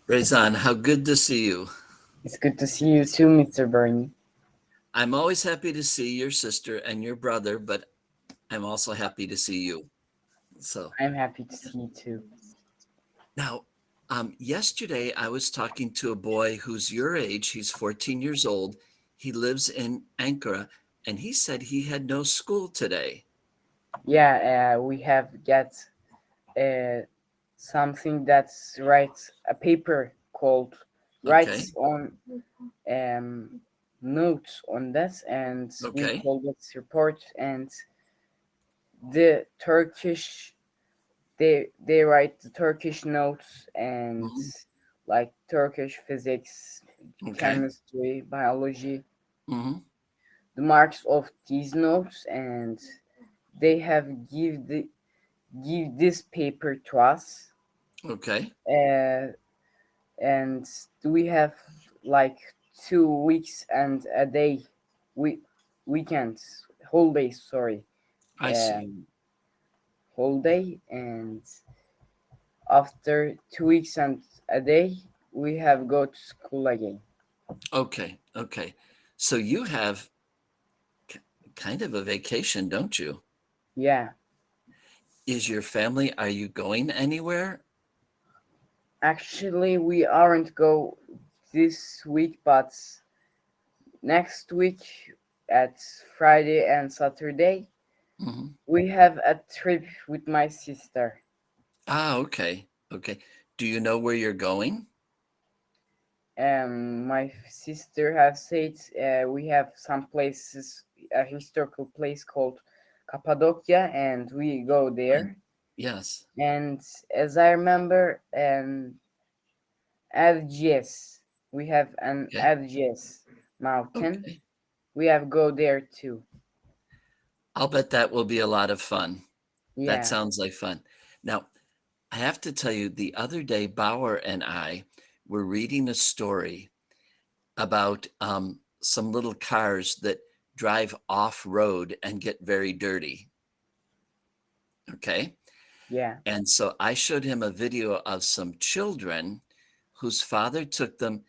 Rezan, how good to see you. It's good to see you too, Mr. Bernie. I'm always happy to see your sister and your brother, but I'm also happy to see you. So I'm happy to see you too. now, yesterday I was talking to a boy who's your age. He's 14 years old. He lives in Ankara, and he said he had no school today. Yeah, we have got uh, something that's writes a paper called Okay. writes on um, notes on this, and we Okay. call it report. And the Turkish they write the Turkish notes and Mhm. like Turkish physics, Okay. chemistry, biology, Hmm. the marks of these notes, and they have give this paper to us, Okay. uh, and we have like 2 weeks and a day, we weekends, holidays, sorry, I see. um, holiday, and after 2 weeks and a day we have go to school again. Okay. Okay. So you have k- kind of a vacation, don't you? Yeah, Is your family, are you going anywhere? actually we aren't go this week, but next week at Friday and Saturday Hmm. we have a trip with my sister. Ah, okay. Okay. Do you know where you're going? My sister has said we have some places, a historical place called Cappadocia, and we go Right. there. Yes. And as I remember, Algiers, we have an Okay. Algiers mountain. Okay. We have go there too. I'll bet that will be a lot of fun. That Yeah, sounds like fun. Now, I have to tell you, the other day, Bauer and I were reading a story about some little cars that drive off road and get very dirty. Okay. yeah, And so I showed him a video of some children whose father took them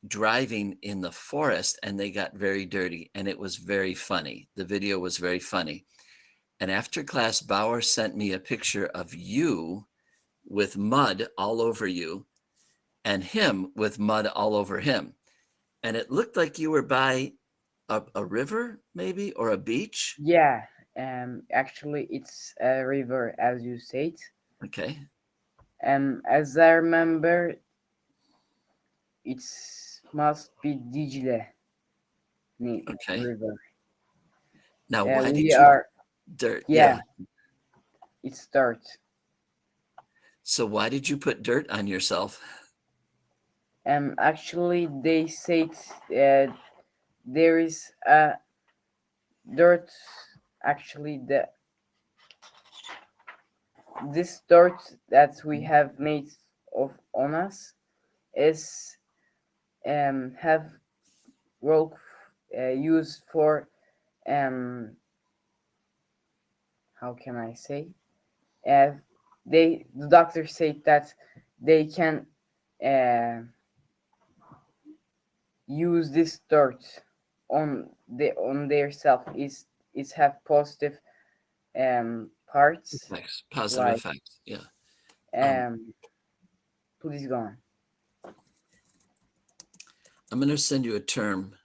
driving in the forest and they got very dirty, and it was very funny. The video was very funny. And after class, Bauer sent me a picture of you with mud all over you and him with mud all over him. And it looked like you were by a river, maybe, or a beach. yeah. Actually, it's a river, as you said. Okay. As I remember, it's must be Dicle Okay. River. Now, why We did you are, dirt? yeah, Yeah. it starts. So why did you put dirt on yourself? Actually, they said there is a dirt. Actually, this dirt that we have made of on us is have work used for um how can I say, uh, the doctor said that they can uh, use this dirt on their self is have positive parts, Effects, positive like effects. Yeah. Um, um please go on. I'm going to send you a term.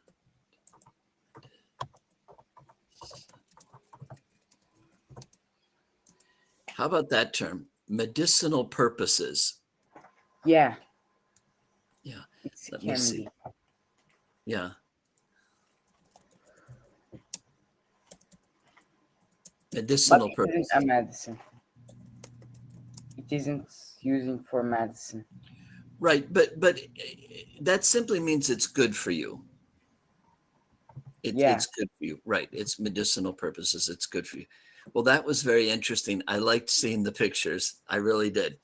How about that term? Medicinal purposes. Yeah, Yeah. it's Let me see. Cambly, Yeah. but Medicinal it isn't a purposes. medicine. It isn't using for medicine. Right. But that simply means it's good for you. Yeah, It's good for you. Right. It's medicinal purposes. It's good for you. Well, that was very interesting. I liked seeing the pictures. I really did.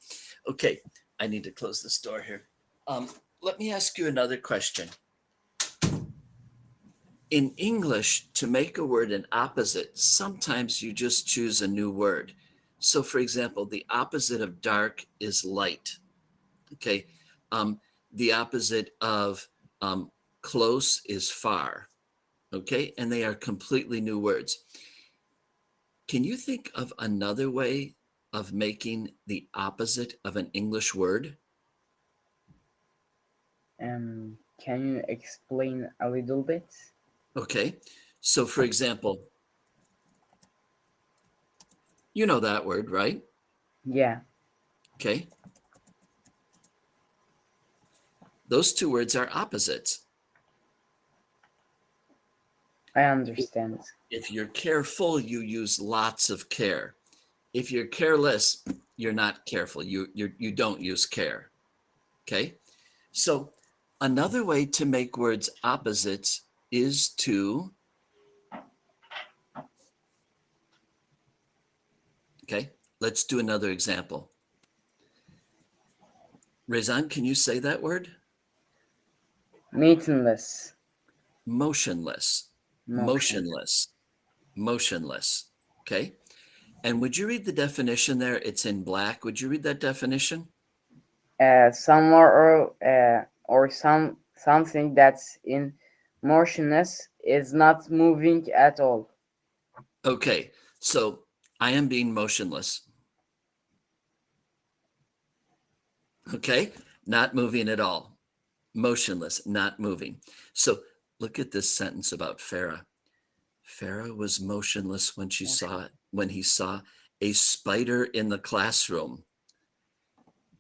Okay. I need to close this door here. Um, Let me ask you another question. In English, to make a word an opposite, sometimes you just choose a new word. So, for example, the opposite of dark is light. Okay. The opposite of close is far. Okay, and they are completely new words. Can you think of another way of making the opposite of an English word? Can you explain a little bit? Okay, so for example, you know that word, right? Yeah, Okay. Those two words are opposites. I understand. If you're careful, you use lots of care. If you're careless, you're not careful. You don't use care. Okay. So another way to make words opposites is to, okay, let's do another example. Rezan, can you say that word? Motionless. Motionless, motionless, motionless. Okay. And would you read the definition there? It's in black. Would you read that definition? Somewhere or something that's in motionless is not moving at all. Okay. So I am being motionless. Okay. Not moving at all. Motionless, not moving. So look at this sentence about Farah. Farah was motionless when he saw a spider in the classroom.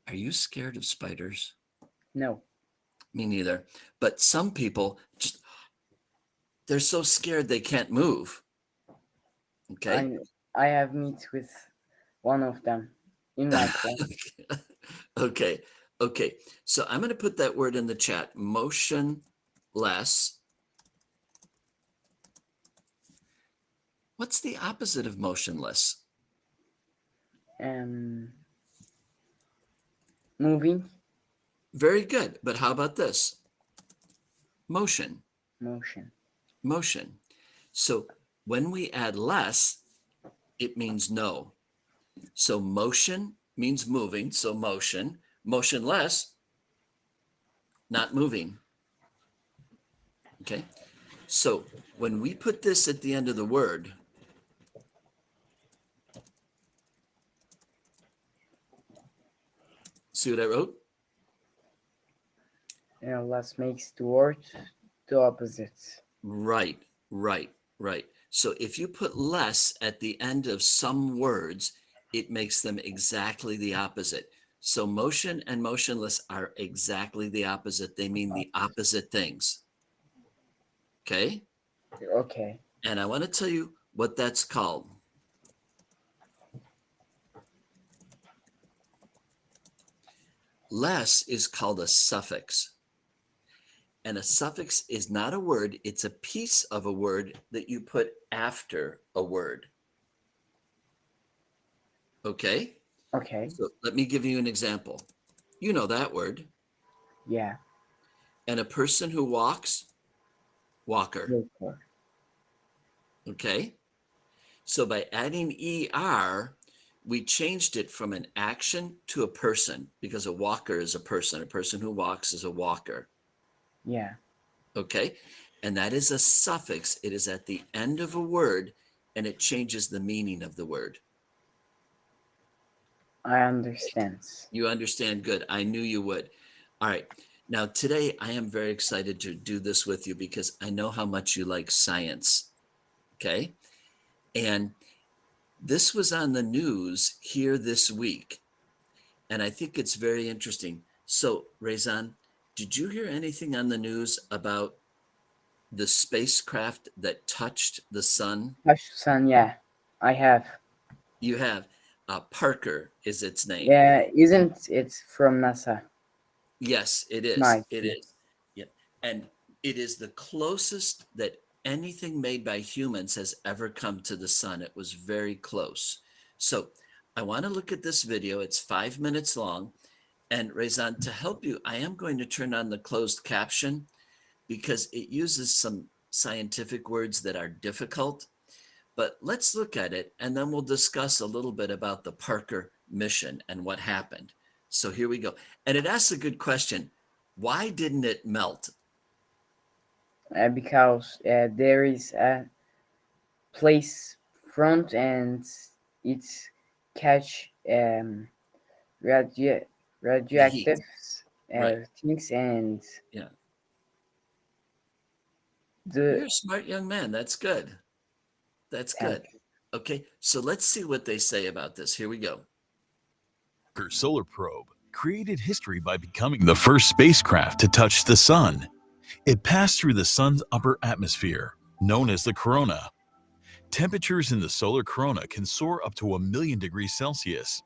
Are you scared of spiders? No. Me neither. But some people they're so scared they can't move. Okay. I have met with one of them in my class. Okay. Okay. So I'm going to put that word in the chat. Motionless. What's the opposite of motionless? Moving. Very good. But how about this? Motion. Motion. Motion. So when we add less, it means no. So motion means moving. So motion. Motionless, not moving. Okay. So when we put this at the end of the word, see what I wrote? Less makes the word the opposite. Right, right, right. So if you put less at the end of some words, it makes them exactly the opposite. So motion and motionless are exactly the opposite. They mean the opposite things. Okay? Okay. And I want to tell you what that's called. Less is called a suffix. And a suffix is not a word, it's a piece of a word that you put after a word. Okay? Okay. So let me give you an example. You know that word. Yeah. And a person who walks, walker. Walker. Okay? So by adding ER, we changed it from an action to a person because a walker is a person. A person who walks is a walker. Yeah. Okay? And that is a suffix. It is at the end of a word and it changes the meaning of the word. I understand. You understand? Good. I knew you would. All right. Now, today I am very excited to do this with you because I know how much you like science. Okay? And this was on the news here this week. And I think it's very interesting. So, Rezan, did you hear anything on the news about the spacecraft that touched the sun? Sun, yeah. I have. You have. Parker is its name. Yeah, isn't it from NASA? Yes, it is. Nice. It is. Yeah. And it is the closest that anything made by humans has ever come to the sun. It was very close. So I want to look at this video. It's 5 minutes long. And Rezan, to help you, I am going to turn on the closed caption because it uses some scientific words that are difficult. But let's look at it and then we'll discuss a little bit about the Parker mission and what happened. So here we go. And it asks a good question. Why didn't it melt? Because there is a place front and it's catch radioactive Right. things, and Yeah. the You're a smart young man. That's good. That's good. Okay, so let's see what they say about this. Here we go. Parker solar probe created history by becoming the first spacecraft to touch the sun. It passed through the sun's upper atmosphere, known as the corona. Temperatures in the solar corona can soar up to 1,000,000 degrees Celsius.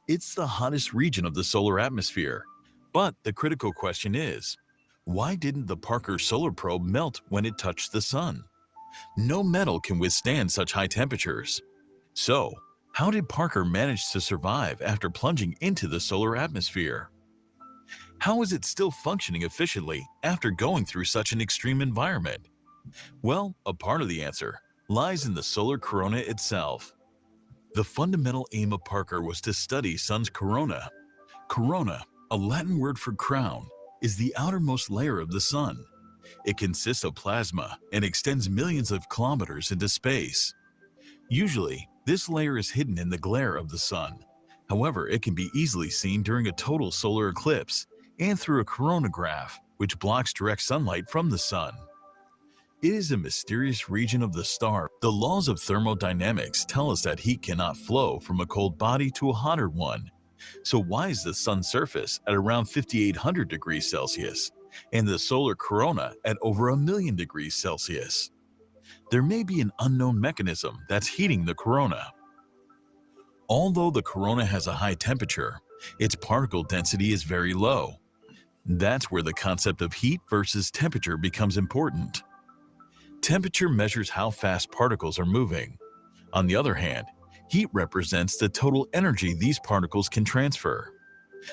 It's the hottest region of the solar atmosphere. But the critical question is, why didn't the Parker solar probe melt when it touched the sun? No metal can withstand such high temperatures. So, how did Parker manage to survive after plunging into the solar atmosphere? How is it still functioning efficiently after going through such an extreme environment? Well, a part of the answer lies in the solar corona itself. The fundamental aim of Parker was to study sun's corona. Corona, a Latin word for crown, is the outermost layer of the sun. It consists of plasma and extends millions of kilometers into space. Usually, this layer is hidden in the glare of the sun. However, it can be easily seen during a total solar eclipse and through a coronagraph, which blocks direct sunlight from the sun. It is a mysterious region of the star. The laws of thermodynamics tell us that heat cannot flow from a cold body to a hotter one. So why is the sun's surface at around 5,800 degrees Celsius and the solar corona at over 1,000,000 degrees Celsius? There may be an unknown mechanism that's heating the corona. Although the corona has a high temperature, its particle density is very low. That's where the concept of heat versus temperature becomes important. Temperature measures how fast particles are moving. On the other hand, heat represents the total energy these particles can transfer.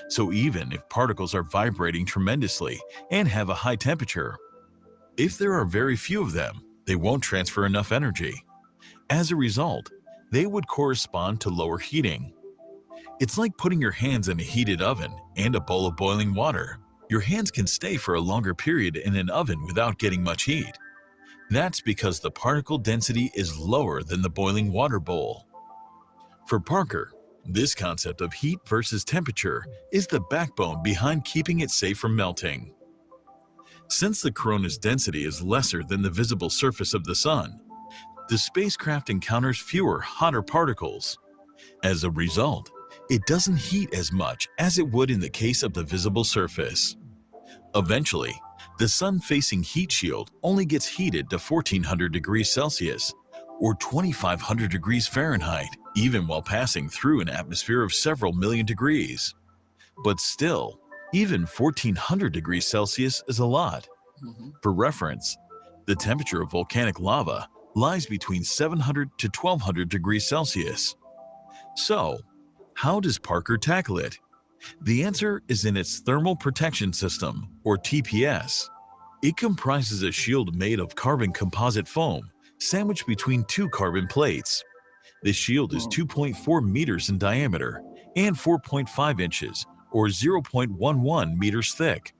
So even if particles are vibrating tremendously and have a high temperature, if there are very few of them, they won't transfer enough energy. As a result, they would correspond to lower heating. It's like putting your hands in a heated oven and a bowl of boiling water. Your hands can stay for a longer period in an oven without getting much heat. That's because the particle density is lower than the boiling water bowl. For Parker, this concept of heat versus temperature is the backbone behind keeping it safe from melting. Since the corona's density is lesser than the visible surface of the sun, the spacecraft encounters fewer hotter particles. As a result, it doesn't heat as much as it would in the case of the visible surface. Eventually, the sun-facing heat shield only gets heated to 1,400 degrees Celsius or 2,500 degrees Fahrenheit, even while passing through an atmosphere of several million degrees. But still, even 1,400 degrees Celsius is a lot. For reference, the temperature of volcanic lava lies between 700 to 1,200 degrees Celsius. So, how does Parker tackle it? The answer is in its thermal protection system, or TPS. It comprises a shield made of carbon composite foam sandwiched between two carbon plates. The shield is 2.4 meters in diameter and 4.5 inches, or 0.11 meters thick.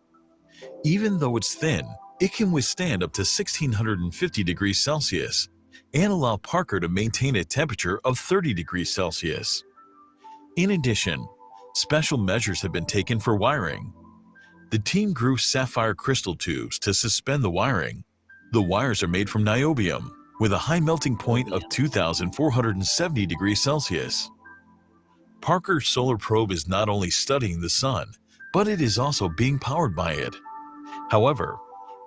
Even though it's thin, it can withstand up to 1,650 degrees Celsius and allow Parker to maintain a temperature of 30 degrees Celsius. In addition, special measures have been taken for wiring. The team grew sapphire crystal tubes to suspend the wiring. The wires are made from niobium, with a high melting point of 2,470 degrees Celsius. Parker's solar probe is not only studying the sun, but it is also being powered by it. However,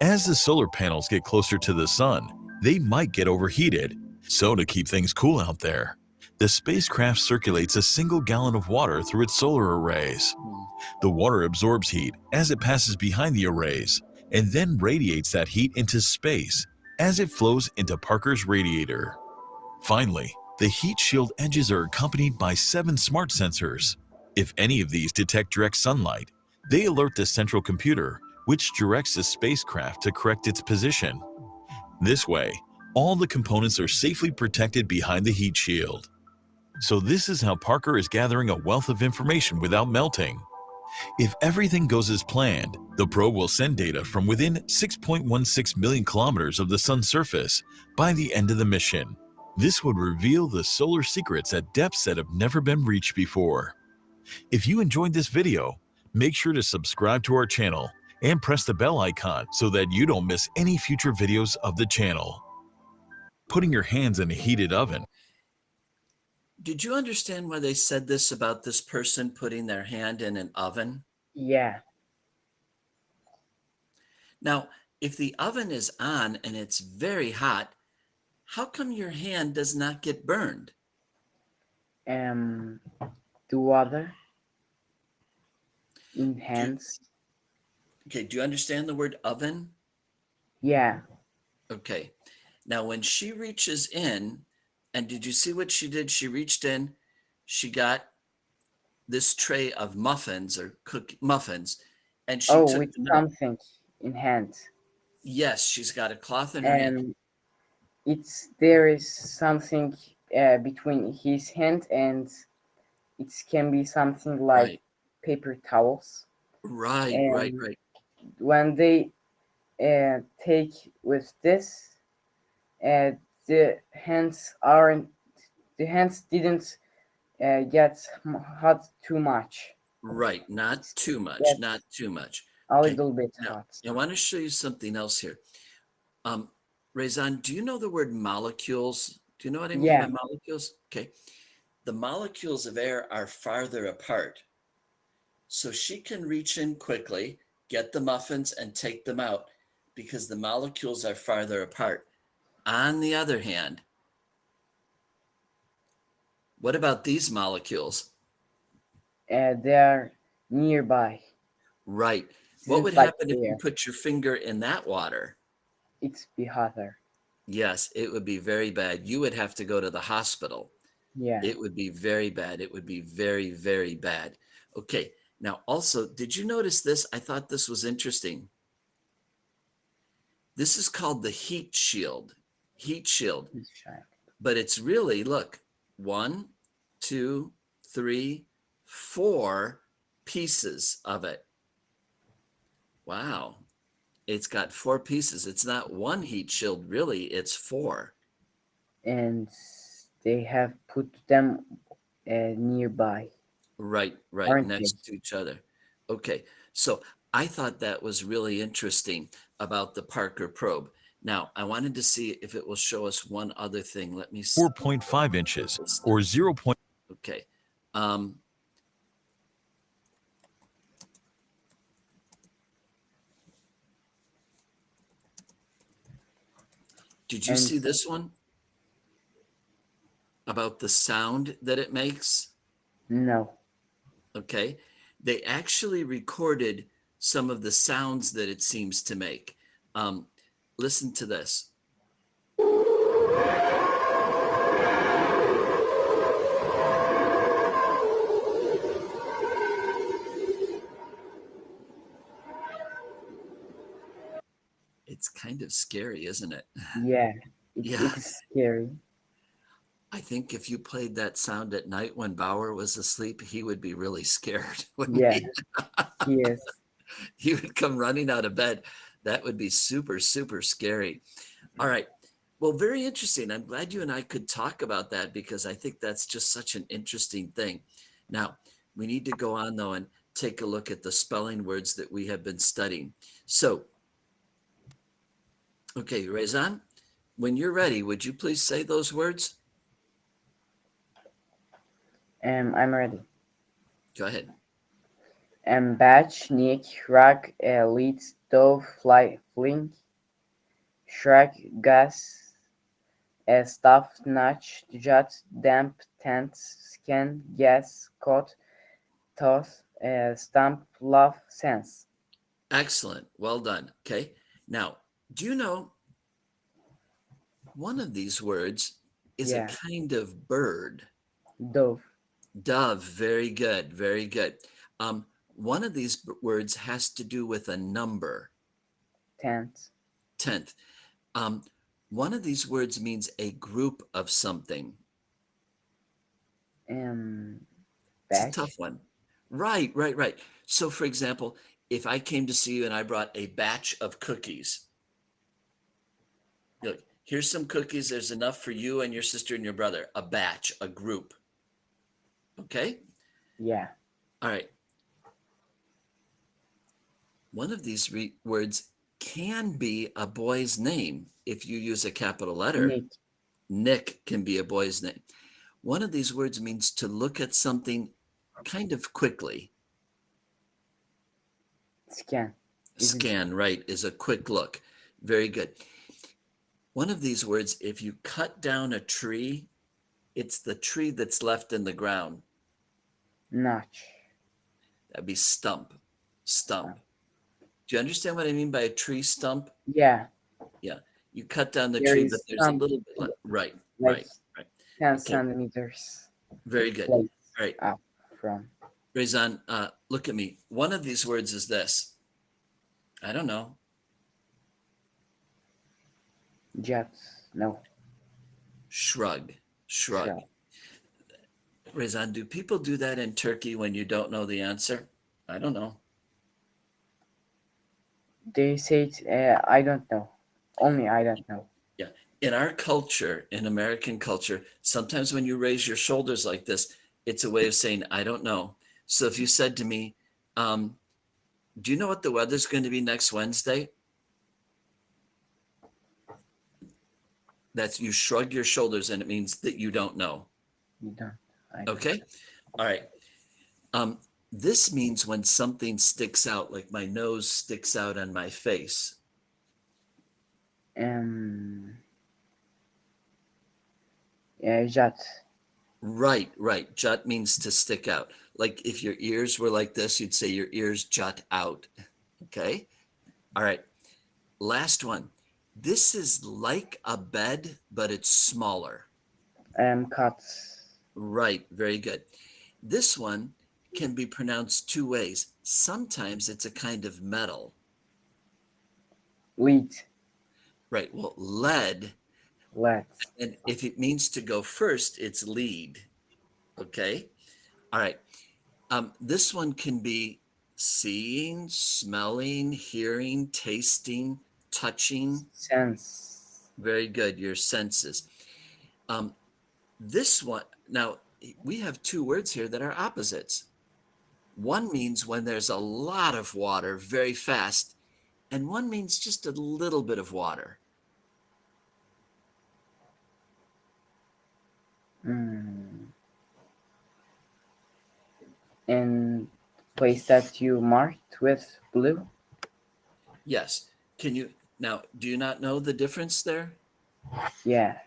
as the solar panels get closer to the sun, they might get overheated. So to keep things cool out there, the spacecraft circulates a single gallon of water through its solar arrays. The water absorbs heat as it passes behind the arrays and then radiates that heat into space as it flows into Parker's radiator. Finally, the heat shield edges are accompanied by 7 smart sensors. If any of these detect direct sunlight, they alert the central computer, which directs the spacecraft to correct its position. This way, all the components are safely protected behind the heat shield. So this is how Parker is gathering a wealth of information without melting. If everything goes as planned, the probe will send data from within 6.16 million kilometers of the sun's surface by the end of the mission. This would reveal the solar secrets at depths that have never been reached before. If you enjoyed this video, make sure to subscribe to our channel and press the bell icon so that you don't miss any future videos of the channel. Putting your hands in a heated oven. Did you understand why they said this about this person putting their hand in an oven? Yeah. Now, if the oven is on and it's very hot, how come your hand does not get burned? The water in hands. Okay, do you understand the word oven? Yeah. Okay. Now, when she reaches in, and did you see what she did? She reached in, she got this tray of muffins or muffins, and she Oh, took with them out. something in hand. Yes, she's got a cloth in her hand. And there is something between his hand, and it can be something like Right. paper towels. Right. And when they take with this, the hands didn't get hot too much. Right. Not too much. Yes. Not too much. A Okay. little bit Now, hot. I want to show you something else here. Rezan, do you know the word molecules? Do you know what I mean Yeah. by molecules? Okay. The molecules of air are farther apart. So she can reach in quickly, get the muffins, and take them out because the molecules are farther apart. On the other hand, what about these molecules? They are nearby. Right. What would Didn't like happen if you air. put your finger in that water? It's be hotter. Yes, it would be very bad. You would have to go to the hospital. Yeah. It would be very bad. It would be very, very bad. Okay. Now, also, did you notice this? I thought this was interesting. This is called the heat shield. Heat shield. It's shy. But it's really, look, 1, 2, 3, 4 pieces of it. Wow. It's got 4 pieces. It's not one heat shield, really. It's 4. And they have put them nearby. Right, Aren't next to each other. Okay, so I thought that was really interesting about the Parker probe. Now, I wanted to see if it will show us one other thing. Let me see. 4.5 inches or 0. Okay. Did you see this one? About the sound that it makes? No. Okay. They actually recorded some of the sounds that it seems to make. Listen to this. It's kind of scary, isn't it? Yeah. Yeah. It is scary. I think if you played that sound at night when Bauer was asleep, he would be really scared, wouldn't Yeah. he? Yes. He would come running out of bed. That would be super, super scary. All right. Well, very interesting. I'm glad you and I could talk about that because I think that's just such an interesting thing. Now, we need to go on, though, and take a look at the spelling words that we have been studying. So, okay, Rezan, when you're ready, would you please say those words? I'm ready. Go ahead. Batch, Nick, Rack, Lead, Stove, Fly, Flink, Shrek, Gas, Stuff, Notch, Jut, Damp, Tent, Scan, Gas, Cot, Toss, Stump, Love, Sense. Excellent. Well done. Okay. Now, do you know one of these words is a Yeah. kind of bird? Dove. Dove. Very good. Very good. One of these words has to do with a number. Tent. 10th. One of these words means a group of something. It's a Batch. tough one. Right, right, right. So for example, if I came to see you and I brought a batch of cookies, look, here's some cookies. There's enough for you and your sister and your brother, a batch, a group. Okay. Yeah. All right. One of these words can be a boy's name if you use a capital letter. Nick. Nick can be a boy's name. One of these words means to look at something kind of quickly. Scan. Scan, right, is a quick look. Very good. One of these words, if you cut down a tree, it's the tree that's left in the ground. Notch. That'd be stump. Stump. Do you understand what I mean by a tree stump? Yeah. Yeah. You cut down the There tree, is but there's a little bit left. Right, like right, right. 10 Okay. centimeters Very good. place All right. up from. Rezan, look at me. One of these words is this. I don't know. Jets. No. Shrug. Shrug. Shrug. Rezan, do people do that in Turkey when you don't know the answer? I don't know. They say it, I don't know. Only I don't know. Yeah. In our culture, in American culture, sometimes when you raise your shoulders like this, it's a way of saying, I don't know. So if you said to me, do you know what the weather's going to be next Wednesday? That's you shrug your shoulders and it means that you don't know. You don't. I don't. Okay. All right. This means when something sticks out, like my nose sticks out on my face. Yeah, jut. Right, right. Jut means to stick out. Like if your ears were like this, you'd say your ears jut out. Okay. All right. Last one. This is like a bed, but it's smaller. Cuts. Right. Very good. This one can be pronounced two ways. Sometimes it's a kind of metal. Lead. Right. Well, lead. Let's. And if it means to go first, it's lead. Okay. All right. This one can be seeing, smelling, hearing, tasting, touching. Sense. Very good. Your senses. This one, now we have two words here that are opposites. One means when there's a lot of water very fast, and one means just a little bit of water. In place that you marked with blue? Yes. Can you, now, do you not know the difference there? Yeah.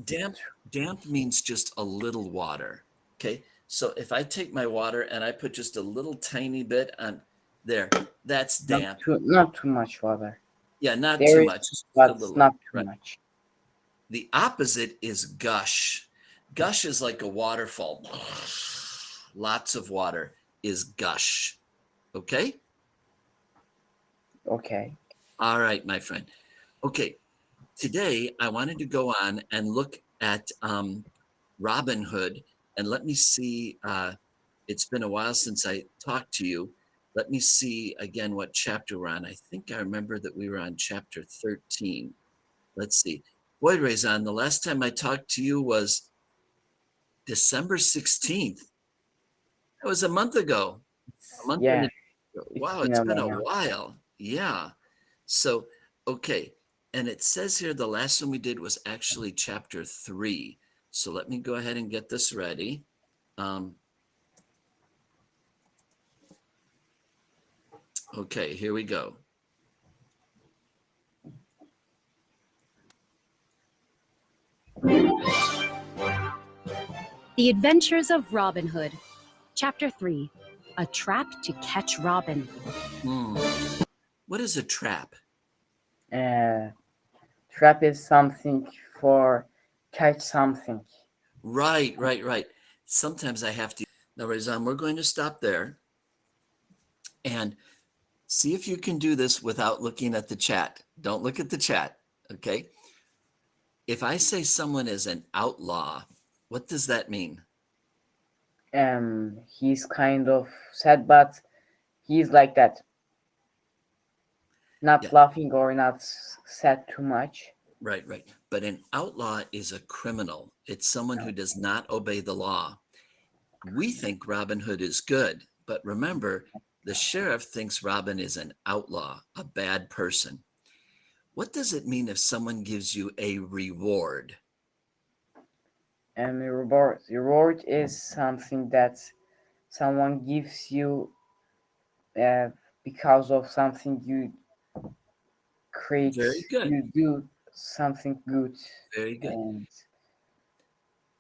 Damp means just a little water. Okay. So if I take my water and I put just a little tiny bit on there, that's damp. Not too much water. Yeah, not There too is, much. Just but a little, not too right. much. The opposite is gush. Gush is like a waterfall. Lots of water is gush. Okay? Okay. All right, my friend. Okay. Today, I wanted to go on and look at Robinhood. And let me see, it's been a while since I talked to you. Let me see again what chapter we're on. I think I remember that we were on chapter 13. Let's see. Boy, Rezan, the last time I talked to you was December 16th. That was a month ago. A month Yeah. ago. Wow, it's been a now. while. Yeah. So, okay. And it says here the last one we did was actually chapter 3. So let me go ahead and get this ready. Okay, here we go. The Adventures of Robin Hood, Chapter 3, A Trap to Catch Robin. What is a trap? Trap is something for catch something. Right, right, right. Sometimes I have to. Now, Rezan, we're going to stop there and see if you can do this without looking at the chat. Don't look at the chat, okay? If I say someone is an outlaw, what does that mean? He's kind of sad, but he's like that, not Yeah. laughing or not sad too much. Right, right. But an outlaw is a criminal. It's someone who does not obey the law. We think Robin Hood is good, but remember, the sheriff thinks Robin is an outlaw, a bad person. What does it mean if someone gives you a reward? And reward is something that someone gives you because of something you create. Very good. You do something good, Very good. and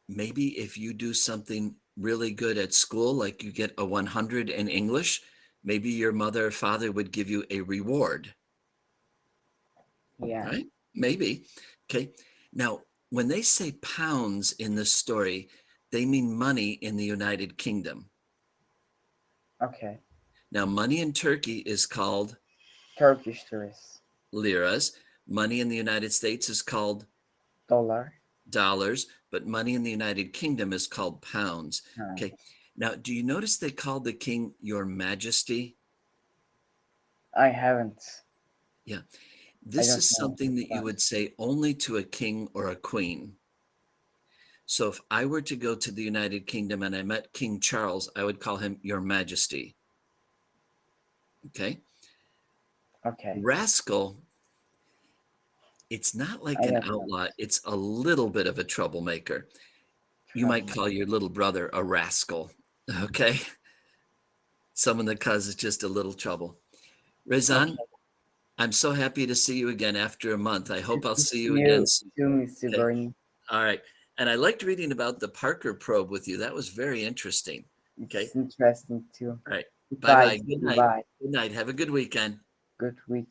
Maybe if you do something really good at school, like you get a 100 in English, maybe your mother or father would give you a reward, yeah. right? Maybe. Okay. Now, when they say pounds in this story, they mean money in the United Kingdom. Okay. Now, money in Turkey is called Turkish tourists. liras. Money in the United States is called Dollar. dollars, but money in the United Kingdom is called pounds. Oh. Okay. Now, do you notice they called the king Your Majesty? I haven't. Yeah. This don't is know something that you that. would say only to a king or a queen. So if I were to go to the United Kingdom and I met King Charles, I would call him Your Majesty. Okay. Okay. Rascal, it's not like I an don't know. outlaw. It's a little bit of a troublemaker. You might call your little brother a rascal. Okay. Someone that causes just a little trouble. Rezan, I'm so happy to see you again after a month. I hope I'll see you again soon. too, Mr. Okay. Bernie. All right. And I liked reading about the Parker probe with you. That was very interesting. Okay. It's interesting too. All right. Goodbye. Bye-bye. Good night. Goodbye. Good night. Have a good weekend. Good week.